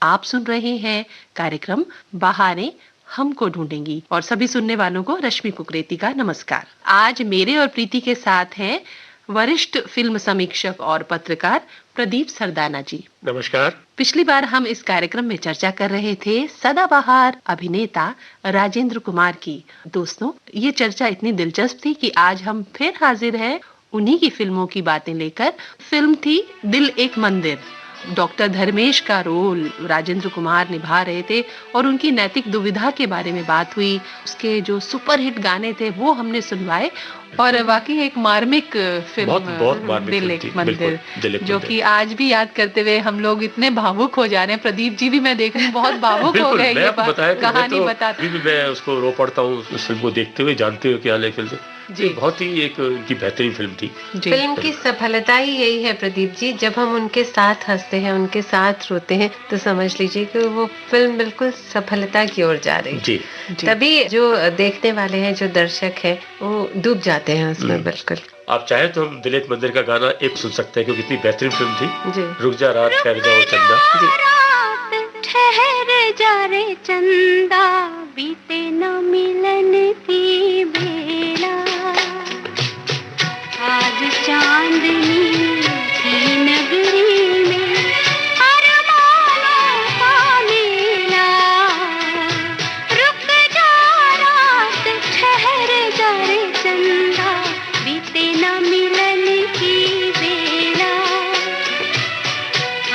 आप सुन रहे हैं कार्यक्रम बहारें हमको ढूंढेंगी और सभी सुनने वालों को रश्मि कुकरेती का नमस्कार। आज मेरे और प्रीति के साथ हैं वरिष्ठ फिल्म समीक्षक और पत्रकार प्रदीप सरदाना जी। नमस्कार। पिछली बार हम इस कार्यक्रम में चर्चा कर रहे थे सदाबहार अभिनेता राजेंद्र कुमार की। दोस्तों, ये चर्चा इतनी दिलचस्प थी कि आज हम फिर हाजिर हैं उन्हीं की फिल्मों की बातें लेकर। फिल्म थी दिल एक मंदिर। डॉक्टर धर्मेश का रोल राजेंद्र कुमार निभा रहे थे और उनकी नैतिक दुविधा के बारे में बात हुई। उसके जो सुपरहिट गाने थे वो हमने सुनवाए और वाकई एक मार्मिक फिल्म बहुत दिल एक मंदिर, जो कि आज भी याद करते हुए हम लोग इतने भावुक हो जा रहे हैं। प्रदीप जी भी मैं देख रही हूँ बहुत भावुक हो गए ये कहानी बताते। मैं उसको रो पड़ता हूँ उस फिल्म को देखते हुए, जानते हुए क्या फिल्म जी बहुत ही एक उनकी बेहतरीन फिल्म थी। फिल्म की सफलता ही यही है प्रदीप जी, जब हम उनके साथ हंसते हैं, उनके साथ रोते हैं, तो समझ लीजिए कि वो फिल्म बिल्कुल सफलता की ओर जा रही जी। तभी जो देखने वाले हैं, जो दर्शक हैं, वो डूब जाते हैं उसमें। बिल्कुल आप चाहे तो हम दिल एक मंदिर का गाना एक सुन सकते हैं क्योंकि इतनी बेहतरीन फिल्म थी जी। रुक जा रात ठहर जाओ चंदा ठहर जा रे चंदा बीते न मिलन की बेला आज चांदनी की नगरी में अरमानों का मेला रुक जा रात ठहर जा रे चंदा बीते न मिलन की बेला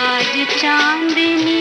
आज चांदनी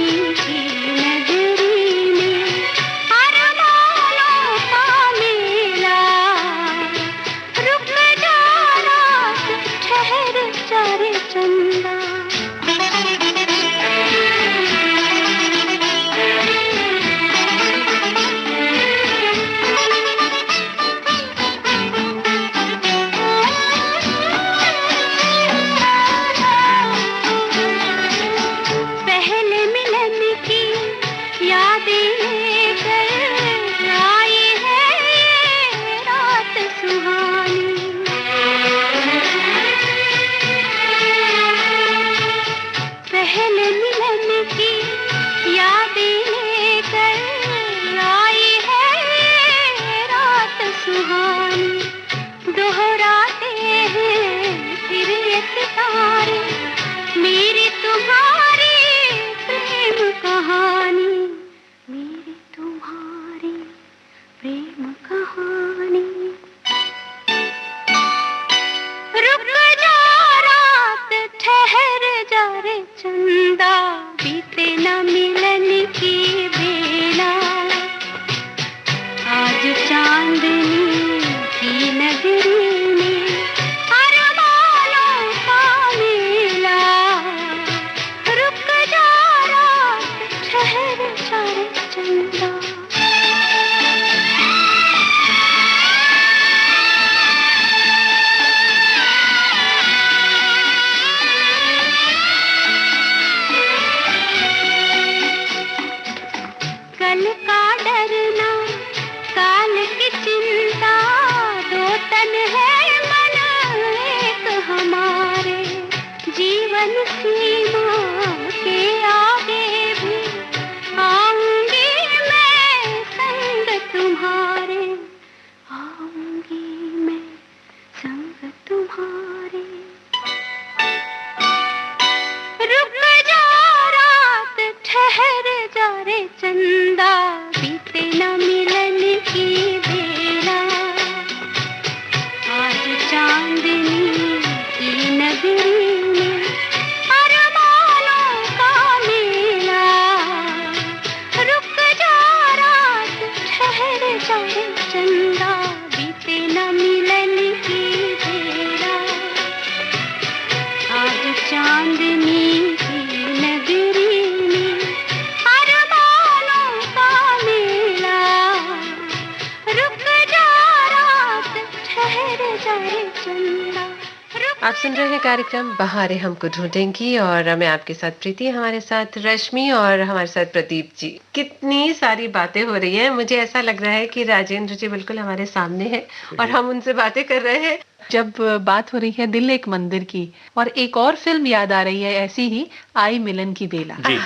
आप सुन रहे हैं कार्यक्रम बहारें हमको ढूंढेंगी और मैं आपके साथ प्रीति, हमारे साथ रश्मि और हमारे साथ प्रदीप जी। कितनी सारी बातें हो रही हैं, मुझे ऐसा लग रहा है कि राजेंद्र जी बिल्कुल हमारे सामने हैं और हम उनसे बातें कर रहे हैं। जब बात हो रही है दिल एक मंदिर की, और एक और फिल्म याद आ रही है ऐसी ही, आई मिलन की बेला। जी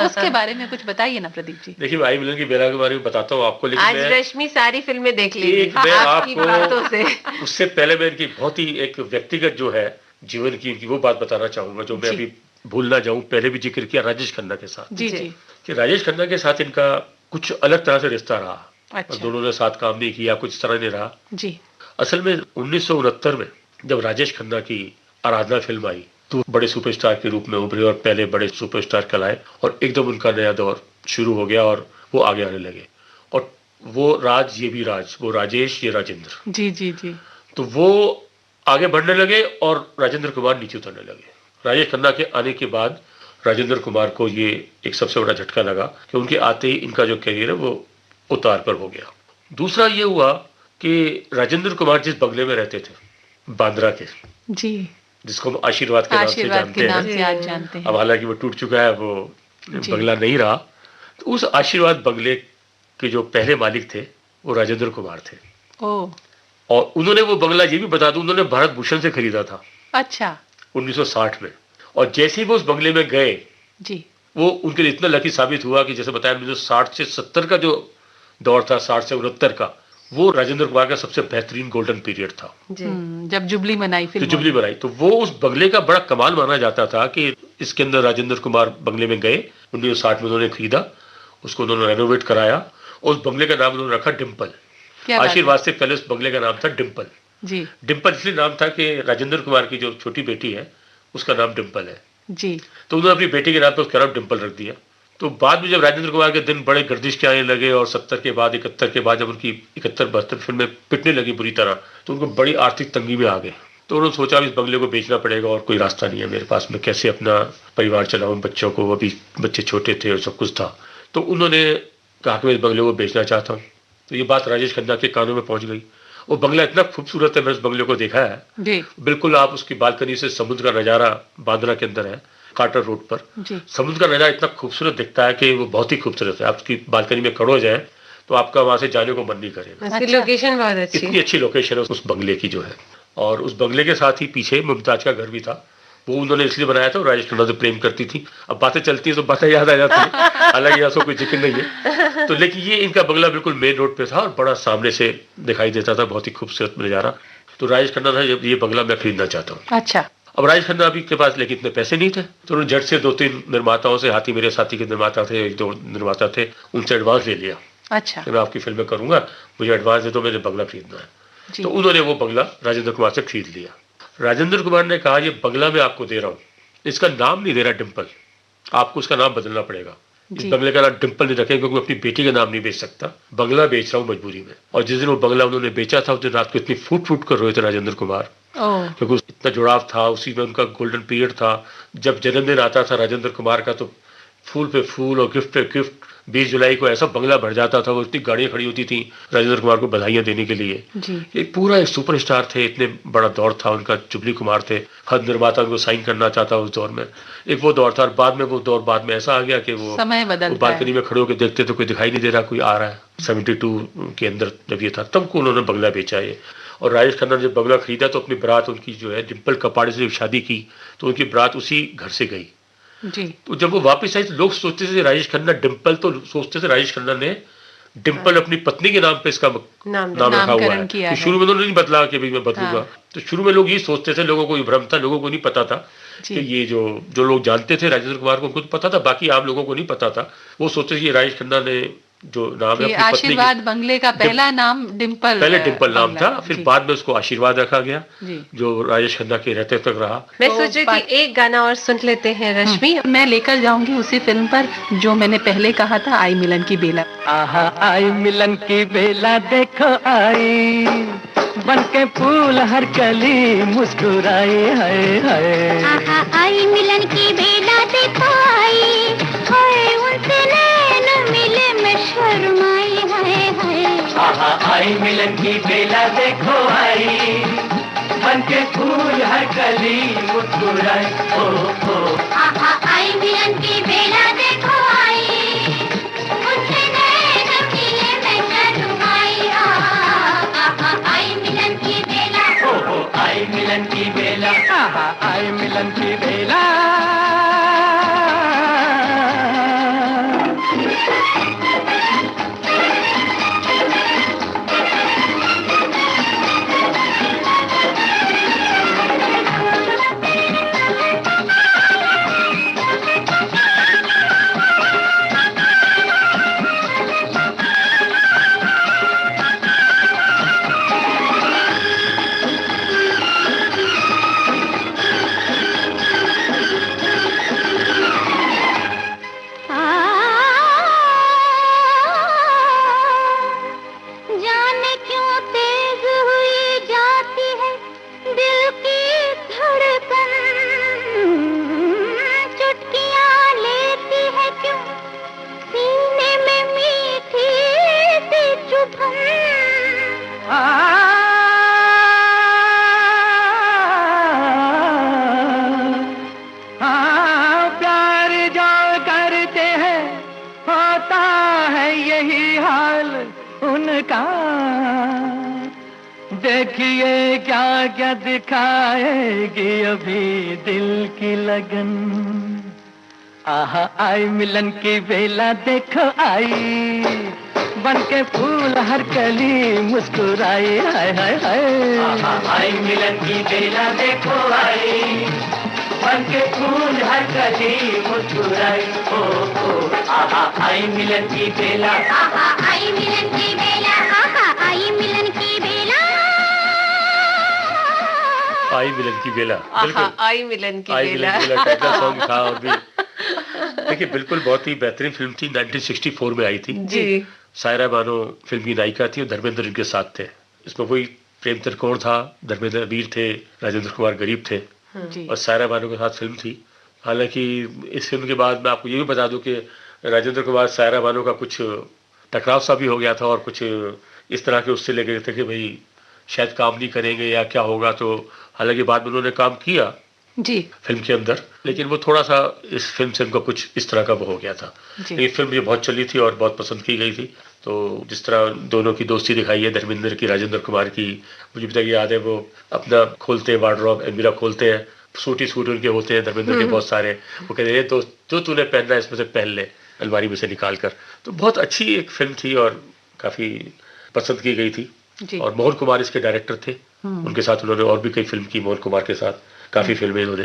उसके बारे में कुछ बताइए ना प्रदीप जी। देखिए, आई मिलन की बेला के बारे में बताता हूँ आपको, लेकिन आज मैं रश्मि सारी फिल्में देख लेगी एक मैं आपकी बातों से। उससे पहले मैं इनकी बहुत ही एक व्यक्तिगत जो है जीवन की इनकी वो बात बताना चाहूंगा जो मैं जी। अभी भूल ना जाऊं। पहले भी जिक्र किया राजेश खन्ना के साथ, जी जी। कि राजेश खन्ना के साथ इनका कुछ अलग तरह से रिश्ता रहा। और अच्छा। दोनों ने साथ काम नहीं किया, कुछ इस तरह नहीं रहा। जी असल में 1969 में जब राजेश खन्ना की आराधना फिल्म आई तो बड़े सुपरस्टार के रूप में उभरे और पहले बड़े सुपरस्टार कहलाए, और एकदम उनका नया दौर शुरू हो गया और वो आगे आने लगे। और वो राज ये भी राज, वो राजेश ये राजेंद्र, जी जी जी। तो वो आगे बढ़ने लगे और राजेंद्र कुमार नीचे उतरने लगे। राजेश खन्ना के आने के बाद राजेंद्र कुमार को ये एक सबसे बड़ा झटका लगा कि उनके आते ही इनका जो करियर है वो उतार पर हो गया। दूसरा ये हुआ कि राजेंद्र कुमार जिस बंगले में रहते थे बांद्रा के, जी। जिसको हम आशीर्वाद के नाम से आशीर्वाद जानते के नाम हैं, से आज जानते हैं। अब हालांकि वो टूट चुका है, वो जी। बंगला नहीं रहा। तो उस आशीर्वाद बंगले के जो पहले मालिक थे वो राजेंद्र कुमार थे। ओ और उन्होंने वो बंगला, ये भी बता दूं, उन्होंने भारत भूषण से खरीदा था अच्छा। 1960 में। और जैसे ही वो उस बंगले में गए, जी वो उनके लिए इतना लकी साबित हुआ कि जैसे बताया 1960 से 70 का जो दौर था, 60 से 69 का, वो राजेंद्र कुमार का सबसे बेहतरीन गोल्डन पीरियड था। जब जुबली मनाई तो फिल्म। जुबली बनाई तो वो उस बंगले का बड़ा कमाल माना जाता था कि इसके अंदर राजेंद्र कुमार बंगले में गए, 1960 में उन्होंने खरीदा, उसको उन्होंने रेनोवेट कराया, उस बंगले का नाम उन्होंने रखा डिम्पल। क्या बात है? आशीर्वाद से पहले उस बंगले का नाम था डिम्पल। जी डिम्पल इसलिए नाम था कि राजेंद्र कुमार की जो छोटी बेटी है उसका नाम डिम्पल है, जी। तो उन्होंने अपनी बेटी के नाम पर उसका नाम डिम्पल रख दिया। तो बाद में जब राजेंद्र कुमार के दिन बड़े गर्दिश के आने लगे और 70 के बाद 71 के बाद जब उनकी 71-72 फिल्में पिटने लगी बुरी तरह, तो उनको बड़ी आर्थिक तंगी में आ गए। तो उन्होंने सोचा इस बंगले को बेचना पड़ेगा और कोई रास्ता नहीं है मेरे पास, में कैसे अपना परिवार चलाऊं, बच्चों को, अभी बच्चे छोटे थे और सब कुछ था। तो उन्होंने कहा कि मैं इस बंगले को बेचना चाहता हूँ। तो ये बात राजेश खन्ना के कानों में पहुंच गई। वो बंगला इतना खूबसूरत है, मैंने उस बंगले को देखा है जी बिल्कुल। आप उसकी बालकनी से समुद्र का नज़ारा बांद्रा के अंदर है, कार्टर रोड पर, जी। समुद्र का नज़ारा इतना खूबसूरत दिखता है कि वो बहुत ही खूबसूरत है। आप उसकी बालकनी में खड़ो हो जाए तो आपका वहां से जाने को मन नहीं करेगा। उसकी अच्छा। लोकेशन बहुत अच्छी इतनी अच्छी लोकेशन है उस बंगले की जो है। और उस बंगले के साथ ही पीछे मुमताज का घर भी था, वो उन्होंने इसलिए बनाया था, राजेश खन्ना से प्रेम करती थी। अब बातें चलती हैं तो बातें याद आ जाती हैं, हालांकि यहाँ कोई जिक्र नहीं है। तो लेकिन ये इनका बंगला बिल्कुल मेन रोड पे था और बड़ा सामने से दिखाई देता था, बहुत ही खूबसूरत नजारा। तो राजेश खन्ना था जब ये बंगला मैं खरीदना चाहता हूँ। अच्छा। अब राजेश खन्ना अभी के पास लेकिन इतने पैसे नहीं थे, तो उन्होंने झट से 2-3 निर्माताओं से, हाथी मेरे साथी के निर्माता थे, 1-2 निर्माता थे, उनसे एडवांस ले लिया अच्छा। कि मैं आपकी फिल्में करूंगा, मुझे एडवांस दे दो, मुझे बंगला खरीदना है। जी। तो उन्होंने वो बंगला राजेंद्र कुमार से खरीद लिया। राजेंद्र कुमार ने कहा ये बंगला मैं आपको दे रहा हूँ, इसका नाम नहीं दे रहा डिम्पल, आपको उसका नाम बदलना पड़ेगा। इस जी। बंगले का नाम डिम्पल नहीं रखें क्योंकि मैं अपनी बेटी का नाम नहीं बेच सकता, बंगला बेच रहा हूँ मजबूरी में। और जिस दिन वो बंगला उन्होंने बेचा था उस दिन रात को इतनी फूट फूट कर रोए थे राजेंद्र कुमार, ओ क्योंकि इतना जुड़ाव था, उसी में उनका गोल्डन पीरियड था। जब जन्मदिन आता था राजेंद्र कुमार का तो फूल पे फूल और गिफ्ट पे गिफ्ट। 20 जुलाई को ऐसा बंगला भर जाता था, वो इतनी गाड़ियां खड़ी होती थी राजेंद्र कुमार को बधाइयां देने के लिए। जी एक पूरा एक सुपरस्टार थे, इतने बड़ा दौर था उनका। जुबली कुमार थे, हर निर्माता उनको साइन करना चाहता उस दौर में, एक वो दौर था। और बाद में वो दौर बाद में ऐसा आ गया कि वो समय बदलता है। बालकनी में खड़े होकर देखते तो कोई दिखाई नहीं दे रहा कोई आ रहा है। 72 के अंदर जब ये था तब को उन्होंने बंगला बेचा ये। और राजेश खन्ना ने जब बंगला खरीदा तो अपनी बारात उनकी जो है डिम्पल कपाड़े से जब शादी की तो उनकी बारात उसी घर से गई। जी तो जब वो वापस आई तो लोग सोचते थे राजेश खन्ना डिम्पल, तो सोचते थे राजेश खन्ना ने डिम्पल अपनी पत्नी के नाम पे इसका नाम नाम रखा हुआ नामकरण है। किया तो है। शुरू में उन्होंने नहीं बदला कि भाई मैं बदलूंगा। हाँ। तो शुरू में लोग ये सोचते थे, लोगों को ये भ्रम था, लोगों को नहीं पता था जी। कि ये जो लोग जानते थे राजेंद्र कुमार को उनको तो पता था, बाकी आम लोगों को नहीं पता था। वो सोचते थे कि राजेश खन्ना ने जो नाम है ये अपनी पत्नी आशीर्वाद बंगले का पहला नाम डिम्पल, पहले डिम्पल नाम बंगला था, फिर जी। बाद में उसको आशीर्वाद रखा गया जी। जो राजेश खन्ना के रहते तक रहा। मैं तो सोच रही बात- थी एक गाना और सुन लेते हैं रश्मि। मैं लेकर जाऊंगी उसी फिल्म पर जो मैंने पहले कहा था, आई मिलन की बेला। आहा आई मिलन की बेला देखो आई, बन के फूल हर कली मुस्कुराए हाय हाय। आहा आई मिलन की बेला देखो आई, हाय उनसे नैन मिले मैं शर्माई, हाय हाय। आहा आई मिलन की बेला देखो आई, बन के फूल हर कली मुस्कुराए ओ ओ। आहा आई मिलन की बेला देखो आई, उनसे नैन मिले मैं शर्माई। आहा आई मिलन की बेला, ओ आई यही हाल उनका, देखिए क्या क्या दिखाएगी अभी दिल की लगन। आहा आई मिलन की बेला देखो आई, बन के फूल हर कली मुस्कुराई, हाय हाय हाय। आहा आई मिलन की बेला देखो आई, बन के फूल हर कली मुस्कुराई, ओ आहा आई मिलन की बेला, आहा आई मिलन की बेला, आहा आई मिलन की बेला, आई मिलन की बेला, बिल्कुल आई मिलन की आई बेला। मिलन की बेला टाइटल सॉन्ग था। और भी देखिए बिल्कुल बहुत ही बेहतरीन फिल्म थी, 1964 में आई थी। जी सायरा बानो फिल्म की नायिका थी और धर्मेंद्र इनके साथ थे। इसमें वही प्रेम त्रिकोण था, धर्मेंद्र अमीर थे, राजेंद्र कुमार गरीब थे जी और सायरा बानो के साथ फिल्म थी। हालांकि इस फिल्म के बाद मैं आपको ये भी बता दूं कि राजेंद्र कुमार सायरा बानो का कुछ टकराव सा भी हो गया था और कुछ इस तरह के उससे लगे थे कि भाई शायद काम नहीं करेंगे या क्या होगा। तो हालांकि बाद में उन्होंने काम किया जी फिल्म के अंदर, लेकिन वो थोड़ा सा इस फिल्म से उनको कुछ इस तरह का वो हो गया था। जी ये फिल्म मुझे बहुत चली थी और बहुत पसंद की गई थी। तो जिस तरह दोनों की दोस्ती दिखाई है, धर्मेंद्र की राजेंद्र कुमार की, मुझे भी तक याद है वो अपना खोलते हैं वार्डरोब, अलमीरा खोलते हैं, सूट ही सूट उनके होते हैं धर्मेंद्र के बहुत सारे, वो कहते हैं दोस्त जो तूने पहनना है इसमें से पहन ले अलमारी में से निकाल कर। तो बहुत अच्छी एक फिल्म थी और काफी पसंद की गई थी। जी और मोहन कुमार इसके डायरेक्टर थे, उनके साथ उन्होंने और भी कई फिल्म की, मोहन कुमार के साथ काफी फिल्में इन्होंने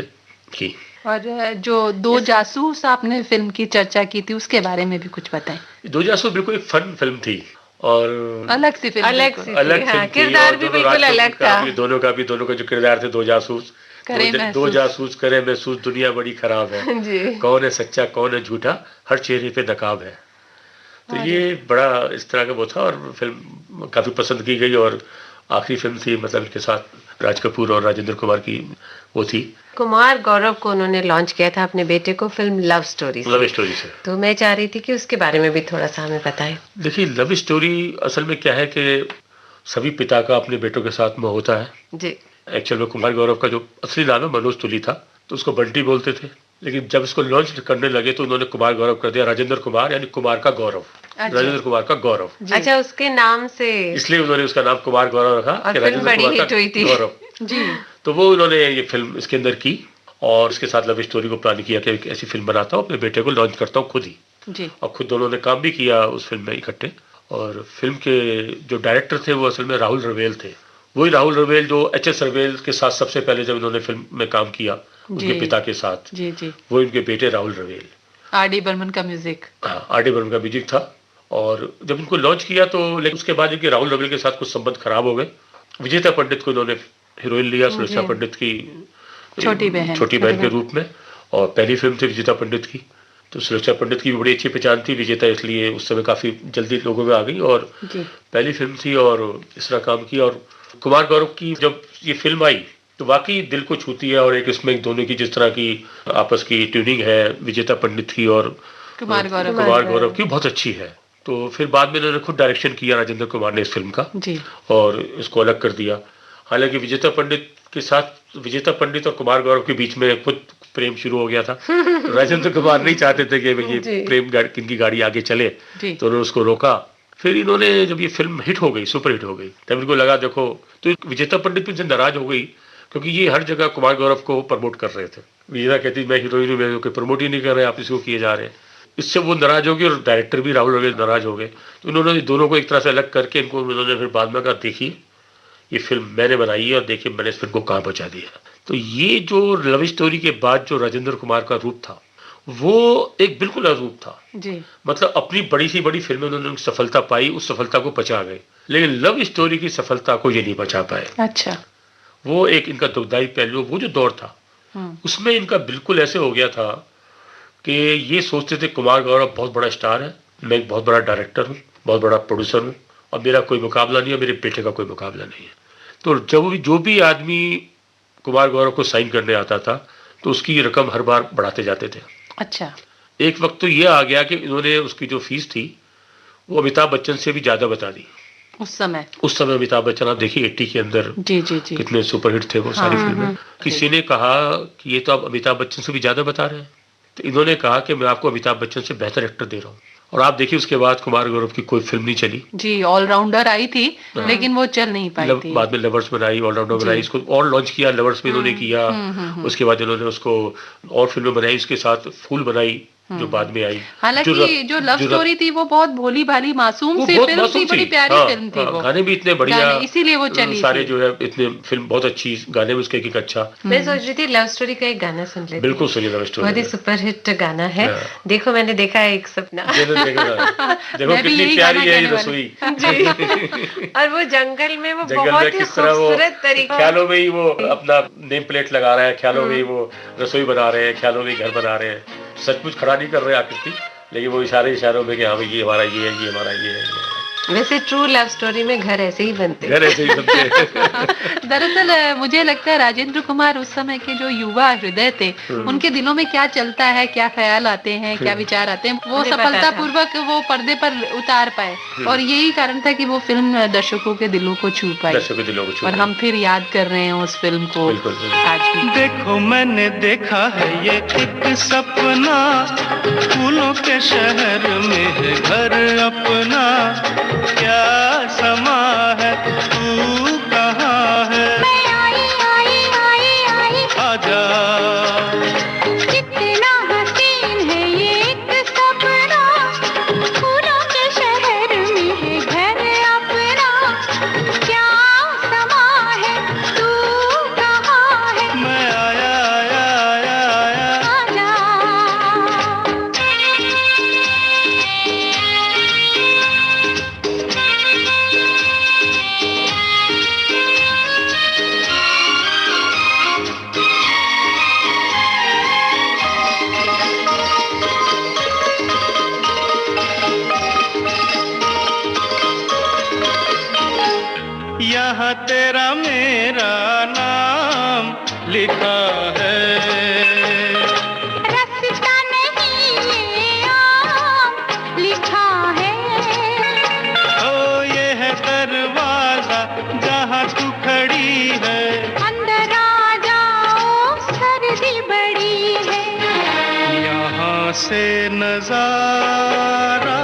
की। और जो दो जासूस आपने फिल्म की चर्चा की थी उसके बारे में भी कुछ बताएं। दो जासूस बिल्कुल एक फन फिल्म थी और अलग सी फिल्म, अलग बिल्कुल। सी अलग थी, फिल्म हाँ, थी किरदार और भी दोनों बिल्कुल राजपूत अलग का था। भी, दोनों के जो किरदार थे, दो जासूस, करे दो महसूस। जासूस करे महसूस दुनिया बड़ी खराब है, जी कौन है सच्चा कौन है झूठा, हर चेहरे पे नकाब है। तो ये बड़ा इस तरह का वो था और फिल्म काफी पसंद की गई और आखिरी फिल्म थी, मतलब इनके साथ राज कपूर और राजेंद्र कुमार की वो थी, कुमार गौरव को उन्होंने लॉन्च किया था अपने बेटे को फिल्म लव स्टोरी से। लव स्टोरी से। तो मैं चाह रही थी कि उसके बारे में भी थोड़ा सा हमें बताएं। देखिए लव स्टोरी असल में क्या है कि सभी पिता का अपने बेटों के साथ में होता है। जी एक्चुअल में कुमार गौरव का जो असली नाम है मनोज तुली था, तो उसको बंटी बोलते थे, लेकिन जब इसको लॉन्च करने लगे तो उन्होंने कुमार गौरव कर दिया, राजेंद्र कुमार यानी कुमार का गौरव, राजेंद्र कुमार का गौरव, अच्छा उसके नाम से इसलिए उन्होंने उसका नाम कुमार गौरव रखा और कि फिल्म राजेंद्र बड़ी कुमार हिट हुई का थी। गौरव। जी तो वो उन्होंने ये फिल्म इसके अंदर की और इसके साथ लव स्टोरी को प्लान किया कि एक ऐसी फिल्म बनाता हूँ, अपने बेटे को लॉन्च करता हूँ खुद ही। जी और खुद दोनों ने काम भी किया उस फिल्म में इकट्ठे। और फिल्म के जो डायरेक्टर थे वो असल में राहुल रवेल थे, वही राहुल रवेल जो एच.एस. रवेल के साथ सबसे पहले जब उन्होंने फिल्म में काम किया उनके जी। पिता के साथ, जी जी वो इनके बेटे राहुल रवेल। आर.डी. बर्मन का म्यूजिक। हाँ, आर.डी. बर्मन का म्यूजिक था। और जब इनको लॉन्च किया तो लेकिन उसके बाद इनके राहुल रवेल के साथ कुछ संबंध खराब हो गए। विजेता पंडित को इन्होंने हीरोइन लिया, सुरेशा पंडित की छोटी बहन के रूप में, और पहली फिल्म थी विजेता पंडित की। तो सुरेशा पंडित की भी बड़ी अच्छी पहचान थी, विजेता इसलिए उस समय काफी जल्दी लोगों में आ गई और जी पहली फिल्म थी और इस तरह काम किया। और कुमार गौरव की जब ये फिल्म आई तो वाकई दिल को छूती है और एक इसमें दोनों की जिस तरह की आपस की ट्यूनिंग है विजेता पंडित की और कुमार गौरव की बहुत अच्छी है। तो फिर बाद में इन्होंने खुद डायरेक्शन किया राजेंद्र कुमार ने इस फिल्म का जी और इसको अलग कर दिया। हालांकि विजेता पंडित के साथ विजेता पंडित और कुमार गौरव के बीच में खुद प्रेम शुरू हो गया था। राजेंद्र कुमार नहीं चाहते थे कि ये प्रेम इनकी गाड़ी आगे चले, जी तो उन्होंने उसको रोका। फिर इन्होंने जब ये फिल्म हिट हो गई, सुपर हिट हो गई, तब इनको लगा देखो, तो विजेता पंडित भी इनसे नाराज हो गई क्योंकि ये हर जगह कुमार गौरव को प्रमोट कर रहे थे। विजेता कहती मैं हीरोइन हूँ, मैं प्रमोट ही नहीं कर रहे, आप इसको किए जा रहे हैं। इससे वो नाराज हो गए और डायरेक्टर भी राहुल रवेल नाराज हो गए। तो इन्होंने दोनों को एक तरह से अलग करके इनको इन्होंने फिर बाद में कहा देखिए ये फिल्म मैंने बनाई है और देखिए मैंने इस फिल्म को कहाँ पहुँचा दिया। तो ये जो लव स्टोरी के बाद जो राजेंद्र कुमार का रूप था वो एक बिल्कुल अलग रूप था। जी मतलब अपनी बड़ी सी बड़ी फिल्में उन्होंने सफलता पाई, उस सफलता को पचा गए, लेकिन लव स्टोरी की सफलता को ये नहीं पचा पाए। अच्छा वो एक इनका दुखदाई पहलू, वो जो दौर था उसमें इनका बिल्कुल ऐसे हो गया था कि ये सोचते थे कुमार गौरव बहुत बड़ा स्टार है, मैं एक बहुत बड़ा डायरेक्टर हूँ, बहुत बड़ा प्रोड्यूसर हूँ और मेरा कोई मुकाबला नहीं है, मेरे बेटे का कोई मुकाबला नहीं है। तो जब जो भी आदमी कुमार गौरव को साइन करने आता था तो उसकी रकम हर बार बढ़ाते जाते थे। अच्छा एक वक्त तो ये आ गया कि इन्होंने उसकी जो फीस थी वो अमिताभ बच्चन से भी ज्यादा बता दी। उस समय अमिताभ बच्चन आप देखिए 80 के अंदर जी जी जी कितने सुपरहिट थे वो सारी फिल्में। किसी ने कहा कि ये तो आप अमिताभ बच्चन से भी ज्यादा बता रहे हैं, तो इन्होंने कहा कि मैं आपको अमिताभ बच्चन से बेहतर एक्टर दे रहा हूँ। और आप देखिए उसके बाद कुमार गौरव की कोई फिल्म नहीं चली। जी, ऑलराउंडर आई थी हाँ। लेकिन वो चल नहीं पाई थी। बाद में लवर्स बनाई, ऑलराउंडर बनाई, इसको और लॉन्च किया, लवर्स में इन्होंने किया। उसके बाद इन्होंने उसको और फिल्में बनाई, उसके साथ फूल बनाई जो बाद में आई। हालांकि जो लव स्टोरी थी वो बहुत भोली भाली मासूम सी फिल्म थी, बड़ी प्यारी फिल्म थी वो। गाने भी इतने बढ़िया, इसीलिए वो चली सारे जो है इतने फिल्म बहुत अच्छी, गाने भी उसके एक अच्छा। मैं सोच रही थी लव स्टोरी का एक गाना सुन लेती। बिल्कुल सुनिए लव स्टोरी, बहुत ही सुपरहिट गाना है। देखो मैंने देखा है एक सपना। देखो कितनी प्यारी है ये रसोई जी। और वो जंगल में वो बहुत ही खूबसूरत तरीके, ख्यालों में ही वो अपना नेम प्लेट लगा रहा है, ख्यालों में ही वो रसोई बना रहे हैं, ख्यालों में घर बना रहे हैं, सचमुच खड़ा नहीं कर रहे आकृति, लेकिन वो इशारों में कि हाँ भाई ये हमारा ये है, ये हमारा ये है। वैसे ट्रू लव स्टोरी में घर ऐसे ही बनते हैं। घर ऐसे ही बनते हैं। दरअसल मुझे लगता है राजेंद्र कुमार उस समय के जो युवा हृदय थे, उनके दिलों में क्या चलता है, क्या ख्याल आते हैं, क्या विचार आते हैं, वो सफलतापूर्वक वो पर्दे पर उतार पाए। और यही कारण था कि वो फिल्म दर्शकों के दिलों को छू पाई, और हम फिर याद कर रहे हैं उस फिल्म को आज भी। देखो मैंने देखा है ये एक सपना, फूलों के शहर में है घर अपना, क्या समा है तू कहाँ है, मैं आई आजा, कितना हसीन है ये एक सपना, फूलों के शहर में है घर अपना, क्या समा है तू कहाँ है, मैं आया आजा। यहाँ तेरा मेरा नाम लिखा है, रास्ता नहीं ये आम लिखा है, ओ ये है दरवाजा जहाँ तू खड़ी है, अंदर आ जाओ सर्दी बड़ी है, यहाँ से नजारा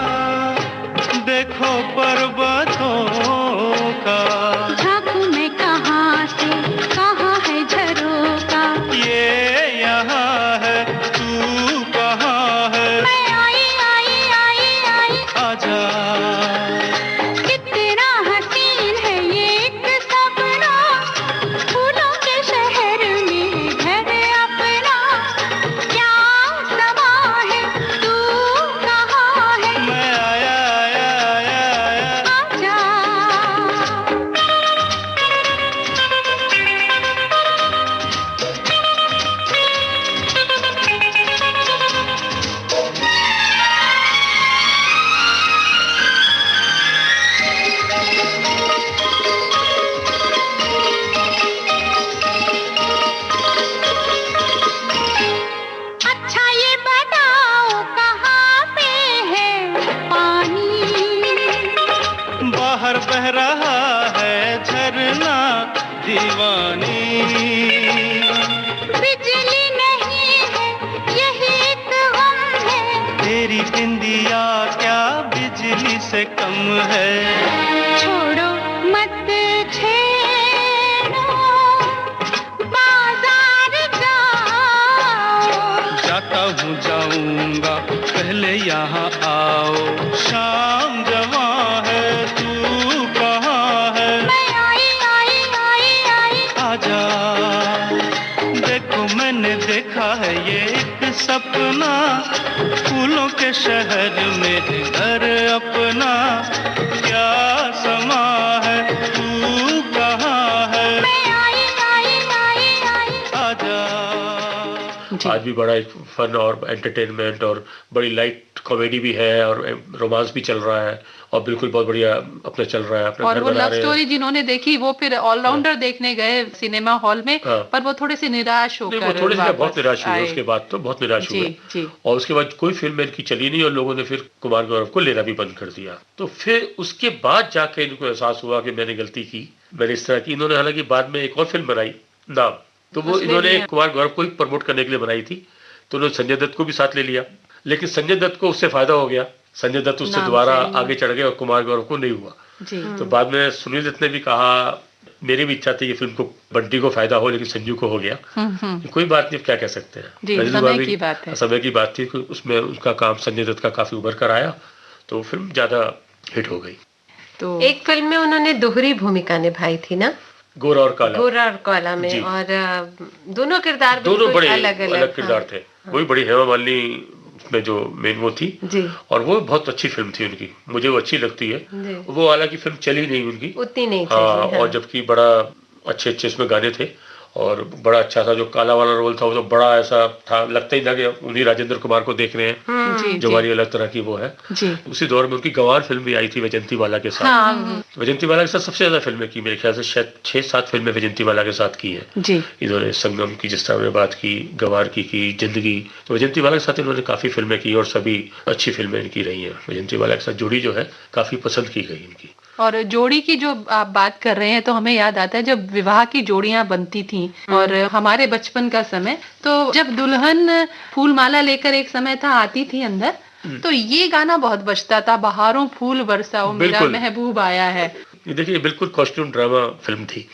देखो पर्वतों का, झांकू मैं कहाँ से कहाँ है झरोका, ये यहाँ है तू कहाँ है, मैं आई आजा, कितना हसीन है ये एक सपना, फूलों के शहर में घर अपना, क्या समा है तू कहाँ है, मैं आया आजा। अच्छा ये बताओ कहाँ पे है पानी, बाहर बह रहा है झरना दीवानी, बिजली नहीं है यही एक गम है, तेरी बिंदिया क्या बिजली से कम है, छोड़ो मत छेड़ो बाजार जाओ, जाता हूँ जाऊंगा पहले यहाँ आओ, शाम जवां है तू कहाँ है, मैं आई आजा, देखो मैंने देखा है ये एक सपना, फूलों के शहर में है घर अपना, क्या समा है तू कहाँ है, मैं आई आजा। आज भी बड़ा एक फन और एंटरटेनमेंट और बड़ी लाइट कॉमेडी भी है और रोमांस भी चल रहा है और बिल्कुल बहुत बढ़िया अपना चल रहा है, अपना और घर वो बना लव रहे हैं। स्टोरी जिन्होंने देखी वो फिर ऑलराउंडर देखने गए सिनेमा हॉल में, हाँ। पर वो थोड़े से निराश नहीं, होकर वो थोड़े से बहुत वापस निराश हुए, आए। उसके बाद तो बहुत निराश जी, हुए जी। और उसके बाद कोई फिल्म इनकी चली नहीं और लोगों ने फिर कुमार गौरव को लेना भी बंद कर दिया। तो फिर उसके बाद जाके इनको एहसास हुआ कि मैंने गलती की, मैंने इस तरह की। इन्होंने हालांकि बाद में एक और फिल्म बनाई नाम, तो वो उसमें इन्होंने भी- कुमार गौरव को ही प्रमोट करने के लिए बनाई थी तो उन्होंने संजय दत्त को भी साथ ले लिया, लेकिन संजय दत्त को उससे फायदा हो गया, संजय दत्त उससे नाम दोबारा से। आगे चढ़ गए और कुमार गौरव को नहीं हुआ। जी तो बाद में सुनील दत्त ने भी कहा, मेरी भी इच्छा थी कि फिल्म को बंटी को फायदा हो, लेकिन संजू को हो गया। कोई बात नहीं, अब क्या कह सकते हैं। जी, राजेंद्र समय कुमार की बात है। समय की बात थी कि उसमें उनका काम संजय दत्त का काफी उभर कर आया, तो फिल्म ज्यादा हिट हो गई। तो एक फिल्म में उन्होंने दोहरी भूमिका निभाई थी ना, गोरा और काला, गोरा और काला में, जी। और दोनों किरदार दोनों बिल्कुल बड़े अलग अलग किरदार थे। वही बड़ी हेमा मालिनी उसमें जो मेन वो थी, जी और वो बहुत अच्छी फिल्म थी उनकी, मुझे वो अच्छी लगती है। जी, वो हालांकि फिल्म चली नहीं उनकी, उतनी नहीं हाँ, चली, और जबकि बड़ा अच्छे अच्छे इसमें गाने थे और बड़ा अच्छा था। जो काला वाला रोल था वो तो बड़ा ऐसा था, लगता ही था कि उन्हीं राजेंद्र कुमार को देख रहे हैं, जी जो जी हमारी अलग तरह की वो है। जी उसी दौर में उनकी गंवार फिल्म भी आई थी वैजंती वाला के साथ। हाँ वैजंती वाला के साथ सबसे ज्यादा फिल्में की, मेरे ख्याल से शायद 6-7 फिल्में वैजंती वाला के साथ की है जी इन्होंने। संगम की जिस तरह हमने बात की, गंवार की जिंदगी, तो वैजंती वाला के साथ इन्होंने काफी फिल्में की और सभी अच्छी फिल्में इनकी रही हैं। वैजंती वाला के साथ जोड़ी जो है काफी पसंद की गई इनकी। और जोड़ी की जो आप बात कर रहे हैं तो हमें याद आता है जब विवाह की जोड़ियां बनती थी और हमारे बचपन का समय, तो जब दुल्हन फूलमाला लेकर एक समय था आती थी अंदर, तो ये गाना बहुत बजता था, बहारों फूल बरसाओ मेरा बिल्कुल। महबूब आया है। ये देखिए बिल्कुल कॉस्ट्यूम ड्रामा फिल्म थी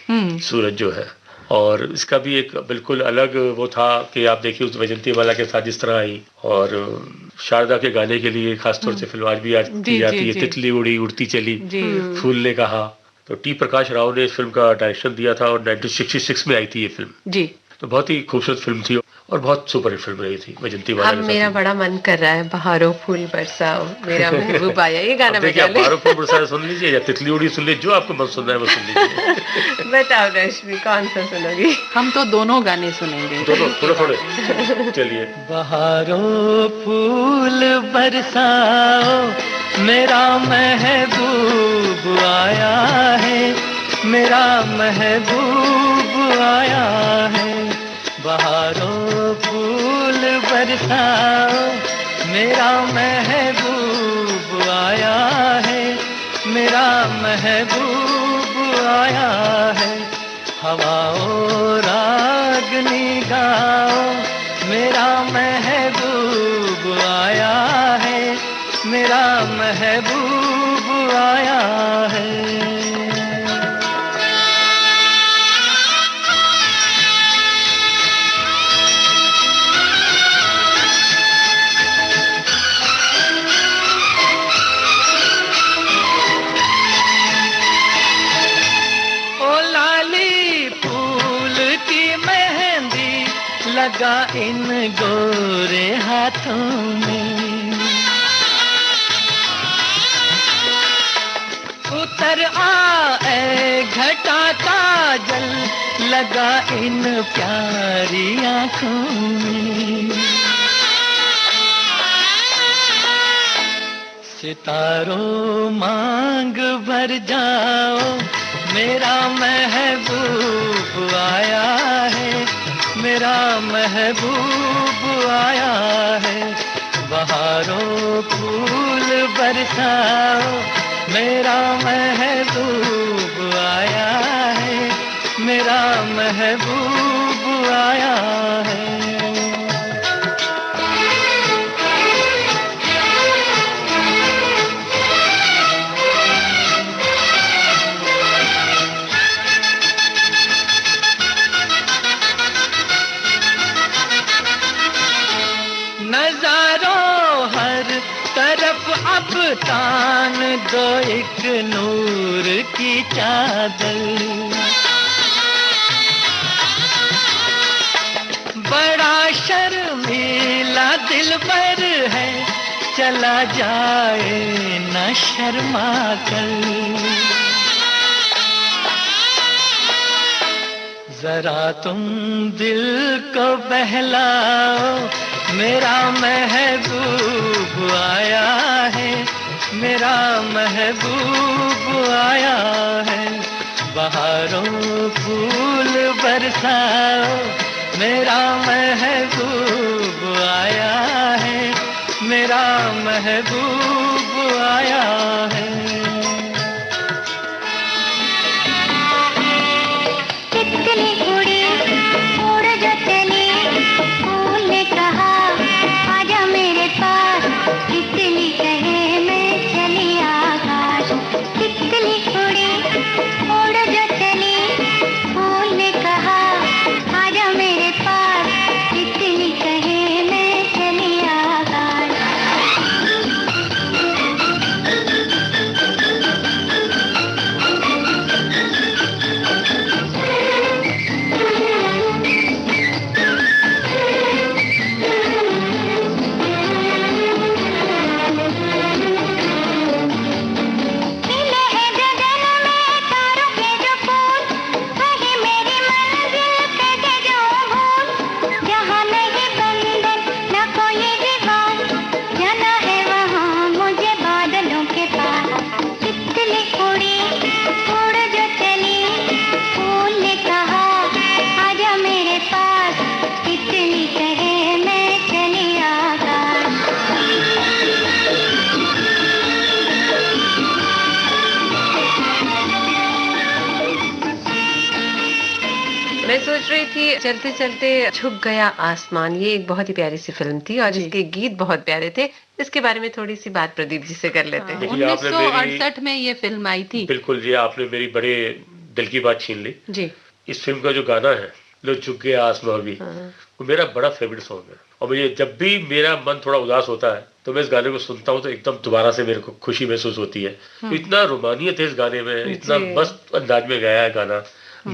सूरज जो है, और इसका भी एक बिल्कुल अलग वो था कि आप देखिए उस वैजंती वाला के साथ जिस तरह आई, और शारदा के गाने के लिए खासतौर से फिल्म आज भी आज जी, की जाती जी, है, जी। तितली उड़ी उड़ती चली जी फूल ने कहा। तो टी प्रकाश राव ने इस फिल्म का डायरेक्शन दिया था और 1966 में आई थी ये फिल्म। जी तो बहुत ही खूबसूरत फिल्म थी और बहुत सुपरहिट फिल्म रही थी वैजंती वाला अब के मेरा साथ। बड़ा मन कर रहा है, बहारों फूल बरसाओ मेरा महबूब आया, ये गाना अब देखिए बजा आप ले। बारह फूल बरसाए सुन लीजिए या तितली उड़ी सुन लीजिए, जो आपको मन सुनना है वो सुन लीजिए। बताओ रश्मि, कौन सा सुनोगी? हम तो दोनों गाने सुनेंगे। दोनों थोड़े थोड़े चलिए। बहारों फूल बरसाओ मेरा महबूब आया है, मेरा महबूब आया है। बहारों फूल बरसाओ मेरा महबूब आया है, मेरा महबूब आया है। हवाओं रागनी गाओ मेरा महबूब आया है, मेरा महबूब आया है। ओ लाली फूल की मेहंदी लगा इन गोरे हाथों में, उतर आए घटा काजल लगा इन प्यारी आँखों में। सितारों मांग भर जाओ मेरा महबूब आया है, मेरा महबूब आया है। बहारों फूल बरसाओ मेरा महबूब आया है, मेरा महबूब आया है। नजारों हर तरफ अब तान दो एक नूर की चादर, बड़ा शर्मीला दिलबर है चला जाए न शर्मा कर। जरा तुम दिल को बहलाओ मेरा महबूब आया है, मेरा महबूब आया है। बहारों फूल बरसाओ मेरा महबूब आया है, मेरा महबूब आया है। तितली उड़ी उड़ जो चली फूल ने कहा सोच रही थी चलते चलते झुक गया आसमान, ये एक बहुत ही प्यारी सी फिल्म थी और जी। इसके गीत बहुत प्यारे थे। इसके बारे में थोड़ी सी बात प्रदीप जी से कर लेते हैं। देखिए, आपने मेरी 1968 में ये फिल्म आई थी। बिल्कुल जी, आपने मेरी बड़े दिल की बात छीन ली। जी। इस फिल्म का जो गाना है, लो झुक गया आसमां भी, हाँ। वो मेरा बड़ा फेवरेट सॉन्ग है। और मुझे जब भी मेरा मन थोड़ा उदास होता है तो मैं इस गाने को सुनता हूँ तो एकदम दोबारा से मेरे को खुशी महसूस होती है। तो इतना रोमानियत है इस गाने में, इतना जी। मस्त अंदाज में गाया है गाना।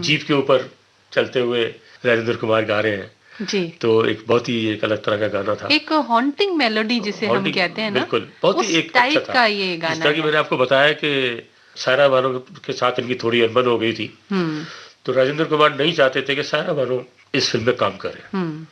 जीप के ऊपर चलते हुए राजेंद्र कुमार गा रहे हैं, जी। तो एक बहुत ही एक अलग तरह का गाना था। एक हॉन्टिंग मेलोडी जिसे हम Haunting, कहते हैं ना, बिल्कुल, बहुत उस ही एक टाइप अच्छा था। का ये जिस गाना तरह की है। मैंने आपको बताया कि सायरा बानो के साथ इनकी थोड़ी अनबन हो गई थी, हम्म। तो राजेंद्र कुमार नहीं चाहते थे कि सायरा बानो इस फिल्म में काम करे। हम्म।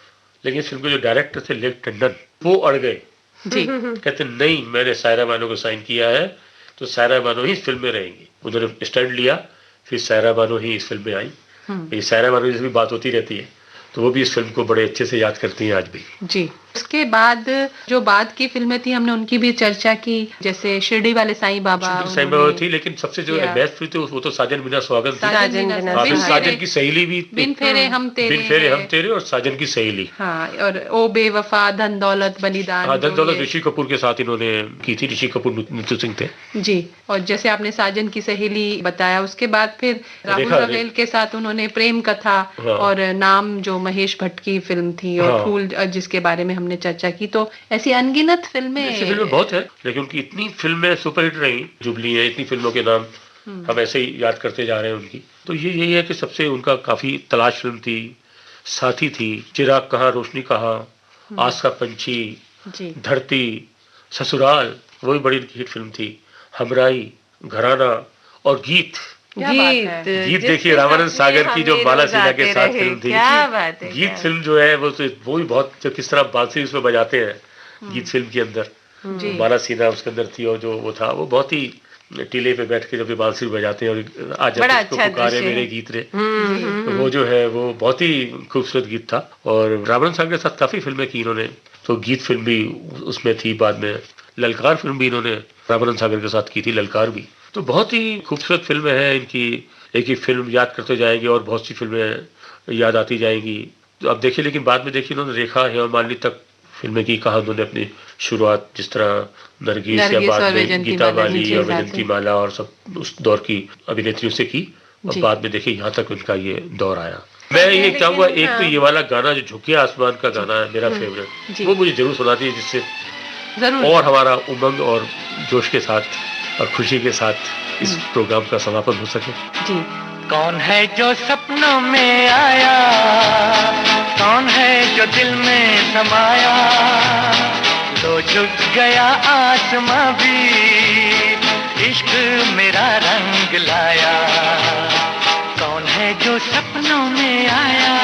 लेकिन इस फिल्म के जो डायरेक्टर थे लेक टंडन, वो अड़ गए। जी। कहते नहीं, मैंने सायरा बानो को साइन किया है तो सायरा बानो ही इस फिल्म में रहेंगी। उन्होंने स्टैंड लिया, फिर सायरा बानो ही इस फिल्म में आई। ये सायरा बानो से भी बात होती रहती है, तो वो भी इस फिल्म को बड़े अच्छे से याद करती हैं आज भी। जी। उसके बाद जो बाद की फिल्में थी हमने उनकी भी चर्चा की, जैसे शिरडी वाले साईं बाबा। साईं बाबा थी, लेकिन सबसे जो किया। बेस्ट फिल्म थी वो तो साजन बिना सुहागन थी। साजन बिना बिना हाँ, फिर बिन साजन फेरे- की सहेली भी, बिन फेरे हम तेरे बिन फेरे हम हैं। तेरे और साजन की सहेली। हाँ, और ओ बेवफा, धन दौलत बलिदान। हाँ, धन जो दौलत ये- ऋषि कपूर के साथ इन्होंने की थी। ऋषि कपूर मृत्यु सिंह थे। जी। और जैसे आपने साजन की सहेली बताया, उसके बाद फिर राहुल रेखा- रवेल के साथ उन्होंने प्रेम कथा हाँ। और नाम जो महेश भट्ट की फिल्म थी, और हाँ। फूल जिसके बारे में हमने चर्चा की। तो ऐसी अनगिनत फिल्में। ऐसी फिल्में बहुत है, लेकिन उनकी इतनी फिल्में सुपरहिट रही, जुबली है, इतनी फिल्मों के नाम हम ऐसे ही याद करते जा रहे हैं उनकी। तो ये यही है कि सबसे उनका काफी तलाश फिल्म थी, साथी थी, चिराग कहाँ रोशनी कहाँ, आस का पंछी, जी। धरती, ससुराल, वो भी बड़ी हिट फिल्म थी, हमराई, घराना और गीत। क्या बात है। गीत जिसके देखिए, रामानंद सपने सागर की जो हमें बाला रोज सिन्हा के आते साथ रहे। फिल्म थी। क्या बात है, गीत क्या फिल्म जो है वो भी बहुत, जो किस तरह बांसुरी उसमें बजाते हैं गीत फिल्म के अंदर, जी। बाला सिन्हा उसके अंदर थी, और जो वो था वो बहुत ही टीले पे बैठ के जब ये बांसुरी बजाते हैं और आज जब बड़ा इसको अच्छा पुकारे दृश्य है। मेरे गीत रे, हम्म, तो वो जो है वो बहुत ही खूबसूरत गीत था। और रामानंद सागर के साथ काफी फिल्में की इन्होंने, तो गीत फिल्म भी उसमें थी। बाद में ललकार फिल्म भी इन्होंने रामानंद सागर के साथ की थी, ललकार भी। तो बहुत ही खूबसूरत फिल्में हैं इनकी। एक ही फिल्म याद करते जाएंगे और बहुत सी फिल्में याद आती जाएंगी। तो अब देखिए, लेकिन बाद में देखिए इन्होंने रेखा, हेमा मालिनी तक फिल्में की। कहा उन्होंने अपनी शुरुआत जिस तरह नरगिस या नरगिस बाद और में वैजंती गीता माला बाली जी और के साथ वैजंती माला और सब उस दौर की अभिनेत्रियों से की, और जी। बाद में देखिए यहाँ तक उनका ये दौर आया। मैं ये लेकिन चाहूंगा, एक तो हाँ। ये वाला गाना जो झुके आसमान का गाना है मेरा फेवरेट, जी। वो मुझे जरूर सुना दीजिए, जिससे जरूर। और हमारा उमंग और जोश के साथ और खुशी के साथ इस प्रोग्राम का समापन हो सके। जी। कौन है जो सपनों में आया, कौन है जो दिल में समाया, लो झुक गया आसमां भी, इश्क मेरा रंग लाया। कौन है जो सपनों में आया,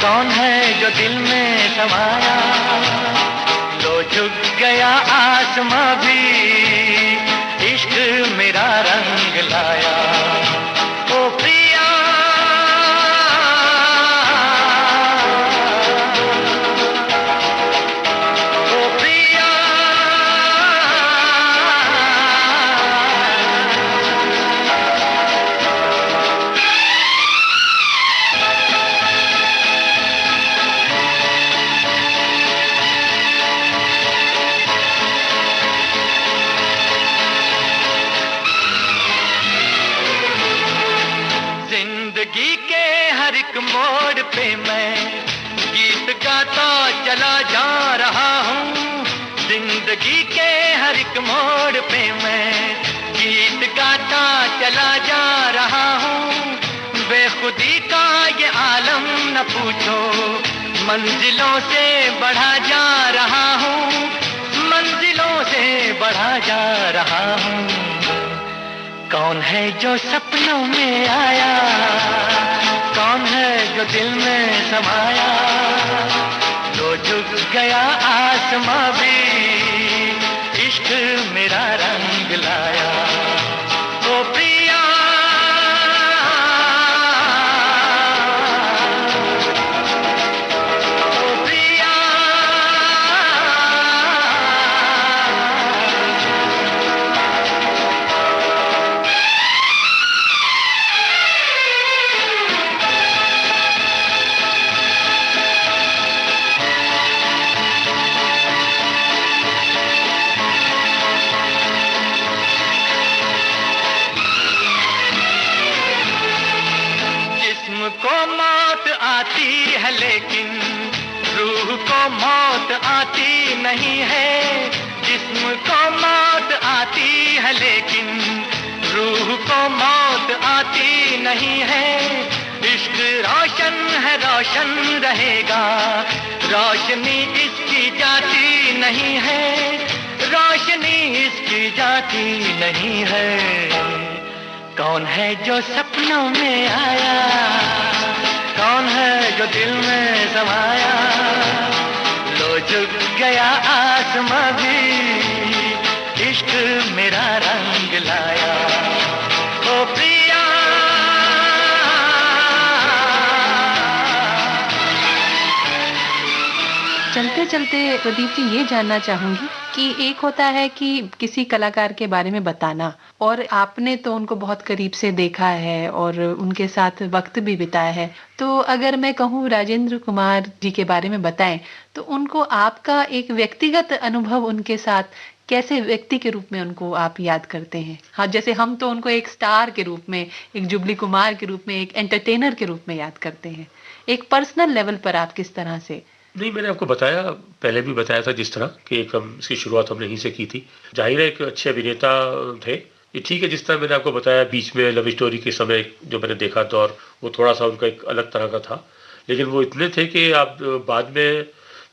कौन है जो दिल में समाया, लो झुक गया आसमां भी, इश्क मेरा रंग लाया। ओ प्रिया, ओ प्रिया, जिंदगी के हर एक मोड़ पे मैं गीत गाता चला जा रहा हूँ। जिंदगी के हर एक मोड़ पे मैं गीत गाता चला जा रहा हूँ। बेखुदी का ये आलम न पूछो, मंजिलों से बढ़ा जा रहा हूँ, मंजिलों से बढ़ा जा रहा हूँ। कौन है जो सपनों में आया, कौन है जो दिल में समाया, तो झुक गया आसमां भी, इश्क मेरा रंग लाया। ओ प्रिया, ओ प्रिया, मौत आती नहीं है, जिस्म को मौत आती है, लेकिन रूह को मौत आती नहीं है। इश्क रोशन है, रोशन रहेगा, रोशनी इसकी जाती नहीं है, रोशनी इसकी जाती नहीं है। कौन है जो सपनों में आया, कौन है जो दिल में समाया, लो झुक गया आसमां भी, इश्क मेरा रंग लाया। ओ प्रिया चलते चलते प्रदीप जी ये जानना चाहूंगी कि एक होता है कि किसी कलाकार के बारे में बताना, और आपने तो उनको बहुत करीब से देखा है और उनके साथ वक्त भी बिताया है, तो अगर मैं कहूँ राजेंद्र कुमार जी के बारे में बताएं तो उनको आपका एक व्यक्तिगत अनुभव उनके साथ कैसे, व्यक्ति के रूप में उनको आप याद करते हैं? हाँ, जैसे हम तो उनको एक स्टार के रूप में, एक जुबली कुमार के रूप में, एक एंटरटेनर के रूप में याद करते हैं, एक पर्सनल लेवल पर आप किस तरह से? नहीं, मैंने आपको बताया, पहले भी बताया था जिस तरह कि एक हम इसकी शुरुआत हमने यहीं से की थी। जाहिर है एक अच्छे अभिनेता थे ये, ठीक है। जिस तरह मैंने आपको बताया बीच में लव स्टोरी के समय जो मैंने देखा दौर, वो थोड़ा सा उनका एक अलग तरह का था, लेकिन वो इतने थे कि आप बाद में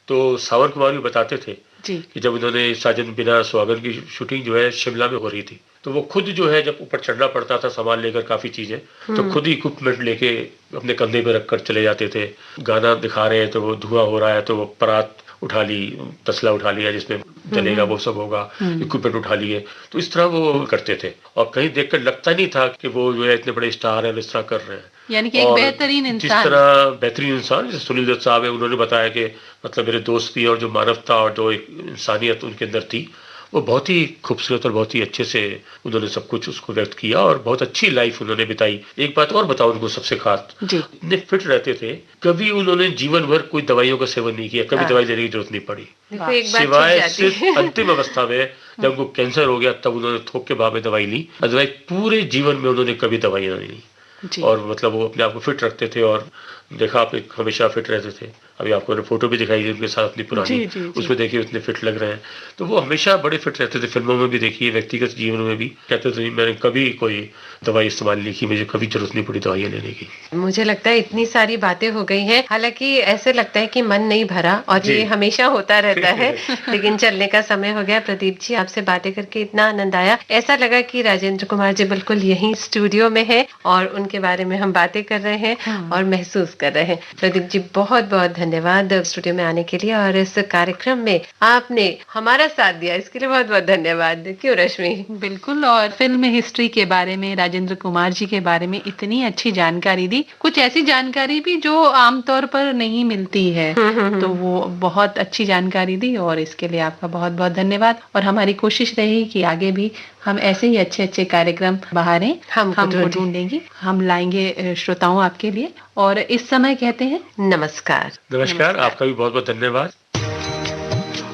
तो सावन कुमार भी बताते थे जी। कि जब उन्होंने साजन बिना सुहागन की शूटिंग जो है शिमला में हो रही थी, तो वो खुद जो है जब ऊपर चढ़ना पड़ता था सामान लेकर काफ़ी चीज़ें, तो खुद ही इक्विपमेंट लेके अपने कंधे पे रखकर चले जाते थे। गाना दिखा रहे हैं तो वो धुआं हो रहा है तो वो परात उठा ली, तसला उठा लिया जिसमें जलेगा, वो सब होगा, इक्विपमेंट उठा लिए, तो इस तरह वो करते थे। और कहीं देखकर लगता नहीं था कि वो जो है इतने बड़े स्टार हैं, इस तरह कर रहे हैं। यानी कि एक बेहतरीन जिस इंसान। तरह बेहतरीन इंसान, जैसे सुनील दत्त साहब है, उन्होंने बताया कि मतलब मेरे दोस्त भी, और जो मानवता और जो एक इंसानियत उनके अंदर थी, वो बहुत ही खूबसूरत और बहुत ही अच्छे से उन्होंने सब कुछ उसको व्यक्त किया और बहुत अच्छी लाइफ उन्होंने बिताई। एक बात और बताऊं उनको सबसे खास, जी। इतने फिट रहते थे, कभी उन्होंने जीवन भर कोई दवाइयों का सेवन नहीं किया, कभी दवाई लेने की जरूरत नहीं पड़ी, देखो एक बात सिवाय छूट जाती है। सिर्फ अंतिम अवस्था में जब उनको कैंसर हो गया तब उन्होंने थोक के भाव में दवाई ली, अदरवाइज पूरे जीवन में उन्होंने कभी दवाई नहीं ली। जी। और मतलब वो अपने आप को फिट रखते थे, और देखा आपने हमेशा फिट रहते थे। अभी आपको मैंने फोटो भी दिखाई उनके साथ अपनी पुरानी, जी, जी, जी। उसमें देखिए उतने फिट लग रहे हैं। तो वो हमेशा बड़े फिट रहते थे, फिल्मों में भी देखिए, व्यक्तिगत जीवन में भी कहते थे मैंने कभी कोई दवाई इस्तेमाल नहीं की, मुझे कभी जरूरत नहीं पड़ी दवाइयाँ लेने की। मुझे लगता है इतनी सारी बातें हो गई हैं, हालांकि ऐसे लगता है कि मन नहीं भरा, और जी। ये हमेशा होता रहता है, लेकिन चलने का समय हो गया। प्रदीप जी, आपसे बातें करके इतना आनंद आया, ऐसा लगा कि राजेंद्र कुमार जी बिल्कुल यहीं स्टूडियो में है और उनके बारे में हम बातें कर रहे हैं और महसूस कर रहे हैं। प्रदीप जी, बहुत बहुत धन्यवाद स्टूडियो में आने के लिए, और इस कार्यक्रम में आपने हमारा साथ दिया, इसके लिए बहुत बहुत धन्यवाद। क्यों रश्मि? बिल्कुल, और फिल्म हिस्ट्री के बारे में, राजेंद्र कुमार जी के बारे में इतनी अच्छी जानकारी दी, कुछ ऐसी जानकारी भी जो आमतौर पर नहीं मिलती है, तो वो बहुत अच्छी जानकारी दी, और इसके लिए आपका बहुत बहुत धन्यवाद। और हमारी कोशिश रही कि आगे भी हम ऐसे ही अच्छे अच्छे कार्यक्रम बहारें, हमको ढूंढें। ढूंढेंगे, हम लाएंगे श्रोताओं आपके लिए। और इस समय कहते हैं नमस्कार। नमस्कार, आपका भी बहुत बहुत धन्यवाद।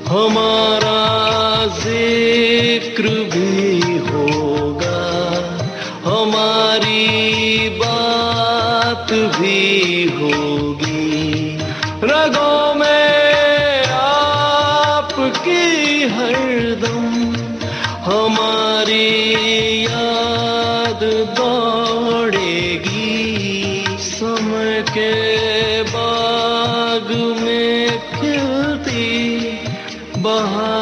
हमारा जिक्र भी होगा, हमारी बात भी होगी, रगों में आपकी हरदम हमारी याद दौड़ेगी। समय के बाग में खिलती बहार